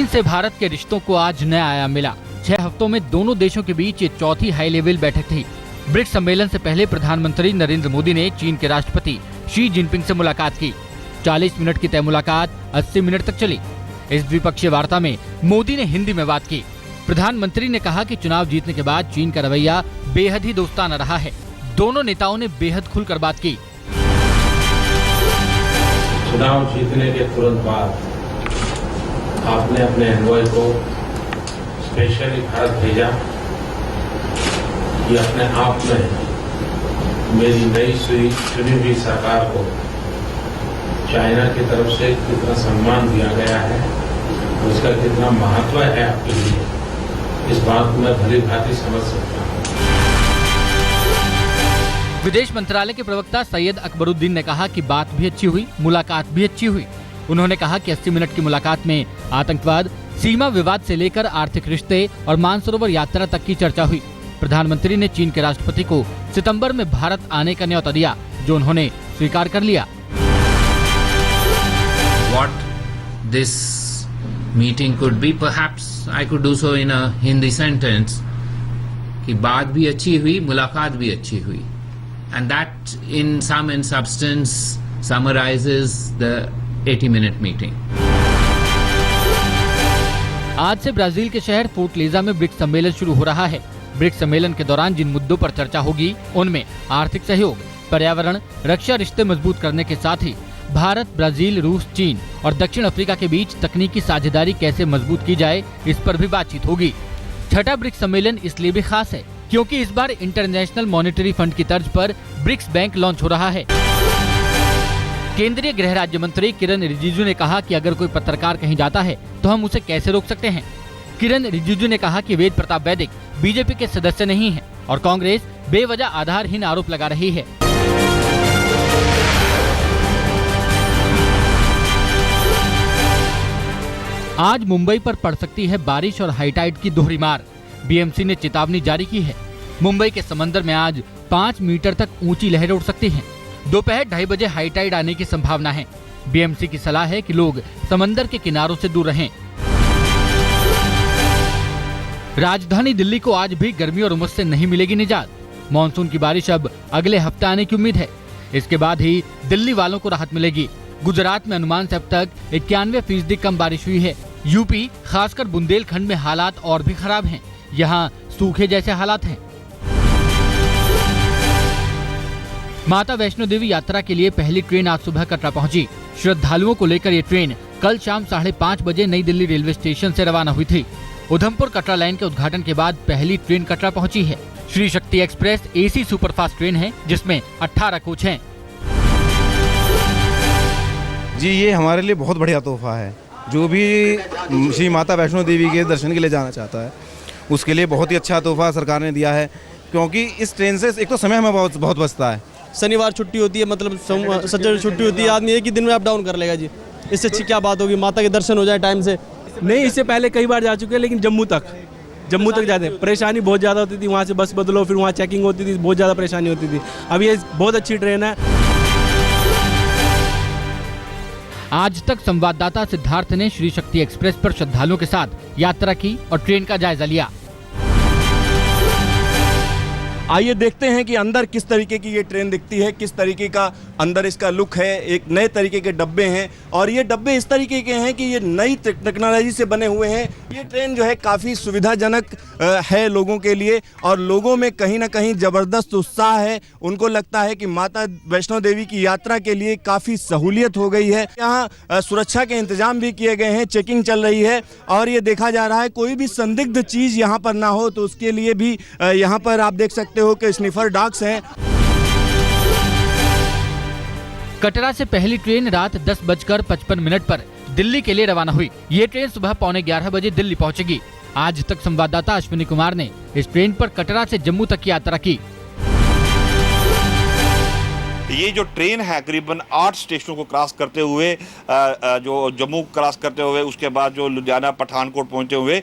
से भारत के रिश्तों को आज नया आयाम मिला। 6 हफ्तों में दोनों देशों के बीच ये चौथी हाई लेवल बैठक थी। ब्रिक्स सम्मेलन से पहले प्रधानमंत्री नरेंद्र मोदी ने चीन के राष्ट्रपति शी जिनपिंग से मुलाकात की। 40 मिनट की तय मुलाकात 80 मिनट तक चली। इस द्विपक्षीय वार्ता में मोदी ने हिंदी में बात की। प्रधानमंत्री ने कहा कि चुनाव जीतने के बाद चीन का रवैया बेहद ही दोस्ताना रहा है। दोनों नेताओं ने बेहद खुलकर बात की। चुनाव जीतने के तुरंत बाद आपने अपने एनवॉय को स्पेशली भारत भेजा। ये अपने आप में मेरी नई चुनी हुई सरकार को चाइना की तरफ से कितना सम्मान दिया गया है, उसका कितना महत्व है आपके लिए, इस बात को मैं भली भांति समझ सकता हूँ। विदेश मंत्रालय के प्रवक्ता सैयद अकबरुद्दीन ने कहा कि बात भी अच्छी हुई, मुलाकात भी अच्छी हुई। उन्होंने कहा कि 80 मिनट की मुलाकात में आतंकवाद, सीमा विवाद से लेकर आर्थिक रिश्ते और मानसरोवर यात्रा तक की चर्चा हुई। प्रधानमंत्री ने चीन के राष्ट्रपति को सितंबर में भारत आने का न्योता दिया, जो उन्होंने स्वीकार कर लिया। What this meeting could be, perhaps I could do so in a Hindi sentence कि बात भी अच्छी हुई, मुलाकात भी अच्छी हुई, and that in sum and substance summarizes the 80-minute meeting. आज से ब्राजील के शहर फोर्टलेजा में ब्रिक्स सम्मेलन शुरू हो रहा है। ब्रिक्स सम्मेलन के दौरान जिन मुद्दों पर चर्चा होगी उनमें आर्थिक सहयोग, पर्यावरण, रक्षा रिश्ते मजबूत करने के साथ ही भारत, ब्राजील, रूस, चीन और दक्षिण अफ्रीका के बीच तकनीकी साझेदारी कैसे मजबूत की जाए, इस पर भी बातचीत होगी। छठा ब्रिक्स सम्मेलन इसलिए भी खास है क्योंकि इस बार इंटरनेशनल मॉनेटरी फंड की तर्ज पर ब्रिक्स बैंक लॉन्च हो रहा है। केंद्रीय गृह राज्य मंत्री किरण रिजिजू ने कहा कि अगर कोई पत्रकार कहीं जाता है तो हम उसे कैसे रोक सकते हैं। किरण रिजिजू ने कहा कि वेद प्रताप वैदिक बीजेपी के सदस्य नहीं हैं और कांग्रेस बेवजह आधारहीन आरोप लगा रही है। आज मुंबई पर पड़ सकती है बारिश और हाईटाइड की दोहरी मार। बीएमसी ने चेतावनी जारी की है। मुंबई के समंदर में आज 5 मीटर तक ऊंची लहरें उठ सकती हैं। दोपहर 2:30 बजे हाईटाइड आने की संभावना है। बीएमसी की सलाह है कि लोग समंदर के किनारों से दूर रहें। राजधानी दिल्ली को आज भी गर्मी और उमस से नहीं मिलेगी निजात। मानसून की बारिश अब अगले हफ्ते आने की उम्मीद है। इसके बाद ही दिल्ली वालों को राहत मिलेगी। गुजरात में अनुमान से अब तक 91% कम बारिश हुई है। यूपी, खासकर बुंदेलखंड में हालात और भी खराब हैं। यहाँ सूखे जैसे हालात हैं। माता वैष्णो देवी यात्रा के लिए पहली ट्रेन आज सुबह कटरा पहुंची। श्रद्धालुओं को लेकर ये ट्रेन कल शाम 5:30 बजे नई दिल्ली रेलवे स्टेशन से रवाना हुई थी। उधमपुर कटरा लाइन के उद्घाटन के बाद पहली ट्रेन कटरा पहुंची है। Shri Shakti express AC superfast train है जिसमें 18 कोच हैं। जी, ये हमारे लिए बहुत बढ़िया तोहफा है। जो भी श्री माता वैष्णो देवी के दर्शन के लिए जाना चाहता है उसके लिए बहुत ही अच्छा तोहफा सरकार ने दिया है, क्योंकि इस ट्रेन से एक तो समय हमें बहुत बचता है। शनिवार छुट्टी होती है, मतलब सैटरडे छुट्टी होती है, आदमी एक ही दिन में अप डाउन कर लेगा जी। इससे अच्छी क्या बात होगी, माता के दर्शन हो जाए टाइम से। नहीं, इससे पहले कई बार जा चुके हैं, लेकिन जम्मू तक जाते हैं परेशानी बहुत ज़्यादा होती थी। वहाँ से बस बदलो, फिर वहाँ चेकिंग होती थी, बहुत ज़्यादा परेशानी होती थी। अब ये बहुत अच्छी ट्रेन है। आज तक संवाददाता सिद्धार्थ ने श्री शक्ति एक्सप्रेस पर श्रद्धालुओं के साथ यात्रा की और ट्रेन का जायजा लिया। आइए देखते हैं कि अंदर किस तरीके की ये ट्रेन दिखती है, किस तरीके का अंदर इसका लुक है। एक नए तरीके के डब्बे हैं और ये डब्बे इस तरीके के हैं कि ये नई टेक्नोलॉजी से बने हुए हैं। ये ट्रेन जो है काफ़ी सुविधाजनक है लोगों के लिए और लोगों में कहीं ना कहीं ज़बरदस्त उत्साह है। उनको लगता है कि माता वैष्णो देवी की यात्रा के लिए काफ़ी सहूलियत हो गई है। यहाँ सुरक्षा के इंतजाम भी किए गए हैं, चेकिंग चल रही है और ये देखा जा रहा है कोई भी संदिग्ध चीज़ यहाँ पर ना हो, तो उसके लिए भी यहाँ पर आप देख सकते हो कि स्निफर डॉग्स हैं। कटरा से पहली ट्रेन रात 10:55 पर दिल्ली के लिए रवाना हुई। ये ट्रेन सुबह 11:45 बजे दिल्ली पहुंचेगी। आज तक संवाददाता अश्विनी कुमार ने इस ट्रेन पर कटरा से जम्मू तक की यात्रा की। ये जो ट्रेन है करीबन 8 स्टेशनों को क्रॉस करते हुए जो जम्मू क्रॉस करते हुए उसके बाद जो लुधियाना पठानकोट पहुंचते हुए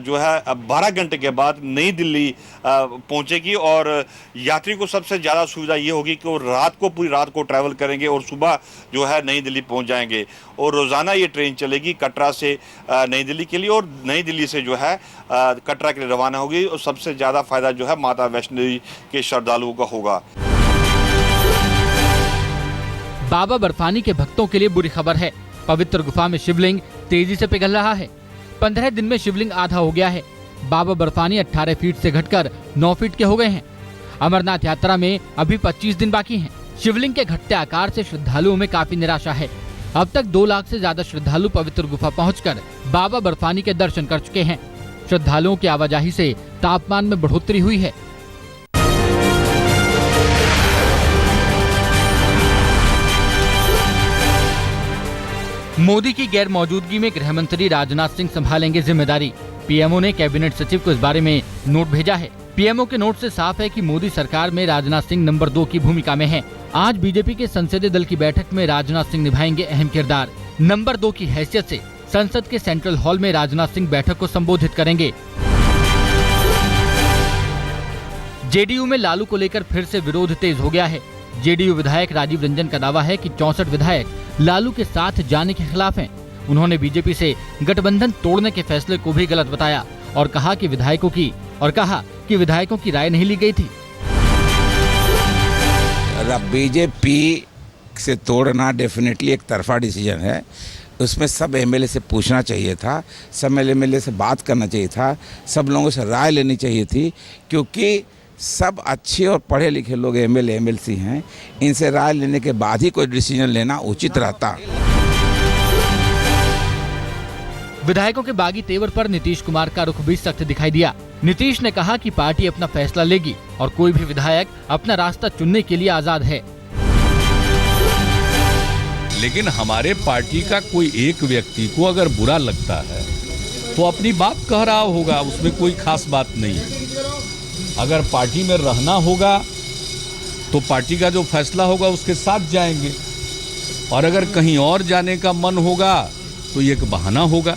जो है 12 घंटे के बाद नई दिल्ली पहुंचेगी। और यात्री को सबसे ज़्यादा सुविधा ये होगी कि वो रात को पूरी रात को ट्रैवल करेंगे और सुबह जो है नई दिल्ली पहुंच जाएंगे। और रोज़ाना ये ट्रेन चलेगी कटरा से नई दिल्ली के लिए और नई दिल्ली से जो है कटरा के लिए रवाना होगी। और सबसे ज़्यादा फायदा जो है माता वैष्णो देवी के श्रद्धालुओं का होगा। बाबा बर्फानी के भक्तों के लिए बुरी खबर है। पवित्र गुफा में शिवलिंग तेजी से पिघल रहा है। 15 दिन में शिवलिंग आधा हो गया है। बाबा बर्फानी 18 फीट से घटकर 9 फीट के हो गए हैं। अमरनाथ यात्रा में अभी 25 दिन बाकी हैं। शिवलिंग के घटते आकार से श्रद्धालुओं में काफी निराशा है। अब तक 2 लाख से ज्यादा श्रद्धालु पवित्र गुफा पहुंचकर बाबा बर्फानी के दर्शन कर चुके हैं। श्रद्धालुओं की आवाजाही से तापमान में बढ़ोतरी हुई है। मोदी की गैर मौजूदगी में गृह मंत्री राजनाथ सिंह संभालेंगे जिम्मेदारी। पीएमओ ने कैबिनेट सचिव को इस बारे में नोट भेजा है। पीएमओ के नोट से साफ है कि मोदी सरकार में राजनाथ सिंह नंबर 2 की भूमिका में हैं। आज बीजेपी के संसदीय दल की बैठक में राजनाथ सिंह निभाएंगे अहम किरदार। नंबर 2 की हैसियत से संसद के सेंट्रल हॉल में राजनाथ सिंह बैठक को संबोधित करेंगे। जेडीयू में लालू को लेकर फिर से विरोध तेज हो गया है। जेडीयू विधायक राजीव रंजन का दावा है कि 64 विधायक लालू के साथ जाने के खिलाफ हैं। उन्होंने बीजेपी से गठबंधन तोड़ने के फैसले को भी गलत बताया और कहा कि विधायकों की राय नहीं ली गई थी। बीजेपी से तोड़ना डेफिनेटली एक तरफा डिसीजन है। उसमें सब एमएलए से पूछना चाहिए था, सब एमएलए से बात करना चाहिए था, सब लोगों से राय लेनी चाहिए थी, क्योंकि सब अच्छे और पढ़े लिखे लोग एमएलए एमएलसी हैं। इनसे राय लेने के बाद ही कोई डिसीजन लेना उचित रहता। विधायकों के बागी तेवर पर नीतीश कुमार का रुख भी सख्त दिखाई दिया। नीतीश ने कहा कि पार्टी अपना फैसला लेगी और कोई भी विधायक अपना रास्ता चुनने के लिए आजाद है। लेकिन हमारे पार्टी का कोई एक व्यक्ति को अगर बुरा लगता है तो अपनी बात कह रहा होगा, उसमें कोई खास बात नहीं है। अगर पार्टी में रहना होगा तो पार्टी का जो फैसला होगा उसके साथ जाएंगे, और अगर कहीं और जाने का मन होगा तो ये एक बहाना होगा।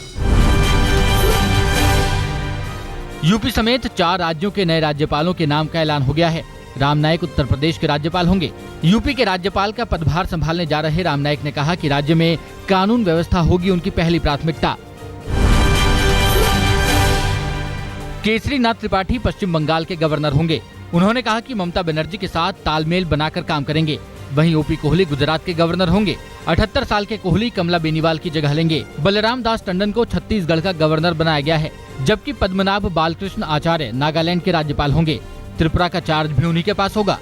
यूपी समेत 4 राज्यों के नए राज्यपालों के नाम का ऐलान हो गया है। राम नाईक उत्तर प्रदेश के राज्यपाल होंगे। यूपी के राज्यपाल का पदभार संभालने जा रहे राम नाईक ने कहा कि राज्य में कानून व्यवस्था होगी उनकी पहली प्राथमिकता। केसरी नाथ त्रिपाठी पश्चिम बंगाल के गवर्नर होंगे। उन्होंने कहा कि ममता बनर्जी के साथ तालमेल बनाकर काम करेंगे। वहीं ओपी कोहली गुजरात के गवर्नर होंगे। 78 साल के कोहली कमला बेनीवाल की जगह लेंगे। बलराम दास टंडन को छत्तीसगढ़ का गवर्नर बनाया गया है, जबकि पद्मनाभ बालकृष्ण आचार्य नागालैंड के राज्यपाल होंगे। त्रिपुरा का चार्ज भी उन्हीं के पास होगा।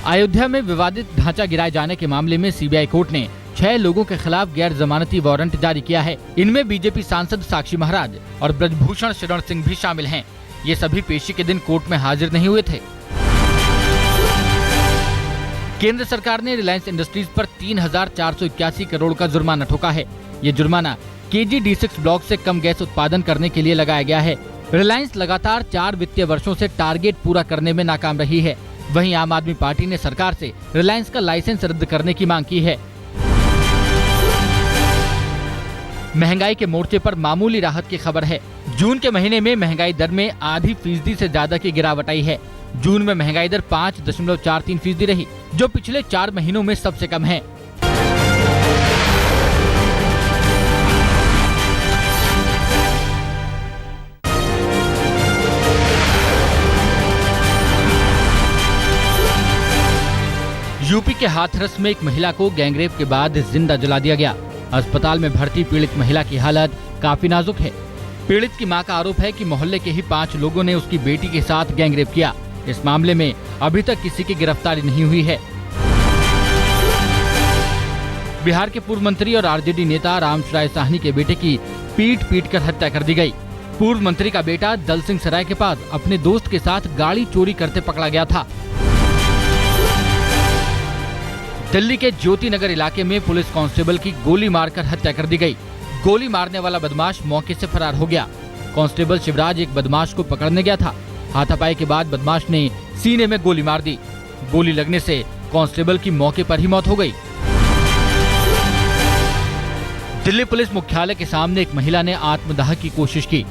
अयोध्या में विवादित ढांचा गिराए जाने के मामले में सीबीआई कोर्ट ने 6 लोगों के खिलाफ गैर जमानती वारंट जारी किया है। इनमें बीजेपी सांसद साक्षी महाराज और ब्रजभूषण शरण सिंह भी शामिल हैं। ये सभी पेशी के दिन कोर्ट में हाजिर नहीं हुए थे। केंद्र सरकार ने रिलायंस इंडस्ट्रीज पर 3,481 करोड़ का जुर्माना ठोका है। ये जुर्माना केजी D6 ब्लॉक से कम गैस उत्पादन करने के लिए लगाया गया है। रिलायंस लगातार 4 वित्तीय वर्षों से टारगेट पूरा करने में नाकाम रही है। वहीं आम आदमी पार्टी ने सरकार से रिलायंस का लाइसेंस रद्द करने की मांग की है। महंगाई के मोर्चे पर मामूली राहत की खबर है। जून के महीने में महंगाई दर में आधी फीसदी से ज्यादा की गिरावट आई है। जून में महंगाई दर 5.43% रही, जो पिछले 4 महीनों में सबसे कम है। यूपी के हाथरस में एक महिला को गैंगरेप के बाद जिंदा जला दिया गया। अस्पताल में भर्ती पीड़ित महिला की हालत काफी नाजुक है। पीड़ित की मां का आरोप है कि मोहल्ले के ही 5 लोगों ने उसकी बेटी के साथ गैंगरेप किया। इस मामले में अभी तक किसी की गिरफ्तारी नहीं हुई है। बिहार के पूर्व मंत्री और आरजेडी नेता रामचराय साहनी के बेटे की पीट कर हत्या कर दी गई। पूर्व मंत्री का बेटा दल सिंह सराय के पास अपने दोस्त के साथ गाड़ी चोरी करते पकड़ा गया था। दिल्ली के ज्योति नगर इलाके में पुलिस कांस्टेबल की गोली मारकर हत्या कर दी गई। गोली मारने वाला बदमाश मौके से फरार हो गया। कांस्टेबल शिवराज एक बदमाश को पकड़ने गया था। हाथापाई के बाद बदमाश ने सीने में गोली मार दी। गोली लगने से कांस्टेबल की मौके पर ही मौत हो गई। दिल्ली पुलिस मुख्यालय के सामने एक महिला ने आत्मदाह की कोशिश की।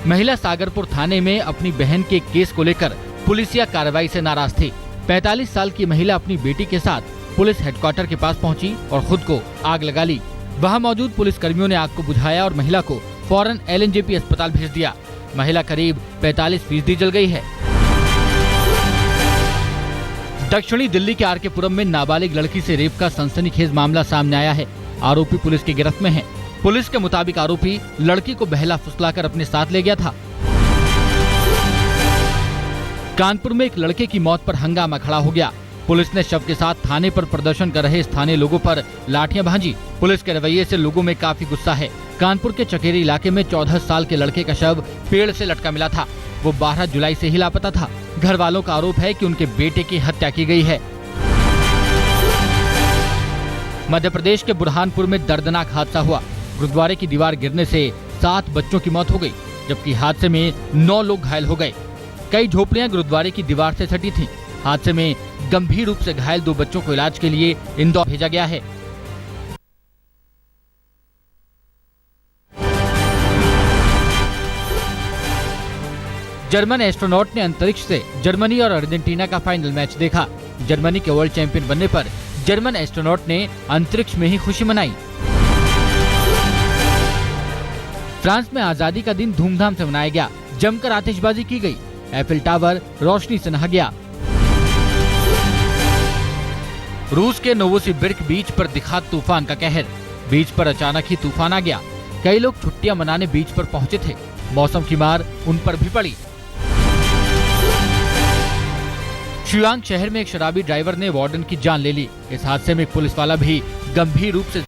महिला सागरपुर थाने में अपनी बहन के केस को लेकर पुलिसिया कार्रवाई से नाराज थी। 45 साल की महिला अपनी बेटी के साथ पुलिस हेडक्वार्टर के पास पहुंची और खुद को आग लगा ली। वहां मौजूद पुलिस कर्मियों ने आग को बुझाया और महिला को फौरन LNJP अस्पताल भेज दिया। महिला करीब 45% जल गई है। दक्षिणी दिल्ली के RK पुरम में नाबालिग लड़की से रेप का सनसनीखेज मामला सामने आया है। आरोपी पुलिस की गिरफ्त में है। पुलिस के मुताबिक आरोपी लड़की को बहला फुसलाकर अपने साथ ले गया था। कानपुर में एक लड़के की मौत पर हंगामा खड़ा हो गया। पुलिस ने शव के साथ थाने पर प्रदर्शन कर रहे स्थानीय लोगों पर लाठियां भांजी। पुलिस के रवैये से लोगों में काफी गुस्सा है। कानपुर के चकेरी इलाके में 14 साल के लड़के का शव पेड़ से लटका मिला था। वो 12 जुलाई से ही लापता था। घर वालों का आरोप है कि उनके बेटे की हत्या की गई है। मध्य प्रदेश के बुरहानपुर में दर्दनाक हादसा हुआ। गुरुद्वारे की दीवार गिरने से 7 बच्चों की मौत हो गई, जबकि हादसे में 9 लोग घायल हो गए। कई झोपड़ियां गुरुद्वारे की दीवार से सटी थीं। हादसे में गंभीर रूप से घायल 2 बच्चों को इलाज के लिए इंदौर भेजा गया है। जर्मन एस्ट्रोनॉट ने अंतरिक्ष से जर्मनी और अर्जेंटीना का फाइनल मैच देखा। जर्मनी के वर्ल्ड चैंपियन बनने पर जर्मन एस्ट्रोनॉट ने अंतरिक्ष में ही खुशी मनाई। फ्रांस में आजादी का दिन धूमधाम से मनाया गया। जमकर आतिशबाजी की गई। एफिल टावर रोशनी से नहा गया। रूस के नोवोसिबिर्स्क बीच पर दिखा तूफान का कहर। बीच पर अचानक ही तूफान आ गया। कई लोग छुट्टियां मनाने बीच पर पहुंचे थे। मौसम की मार उन पर भी पड़ी। शियांग शहर में एक शराबी ड्राइवर ने वार्डन की जान ले ली। इस हादसे में एक पुलिस वाला भी गंभीर रूप से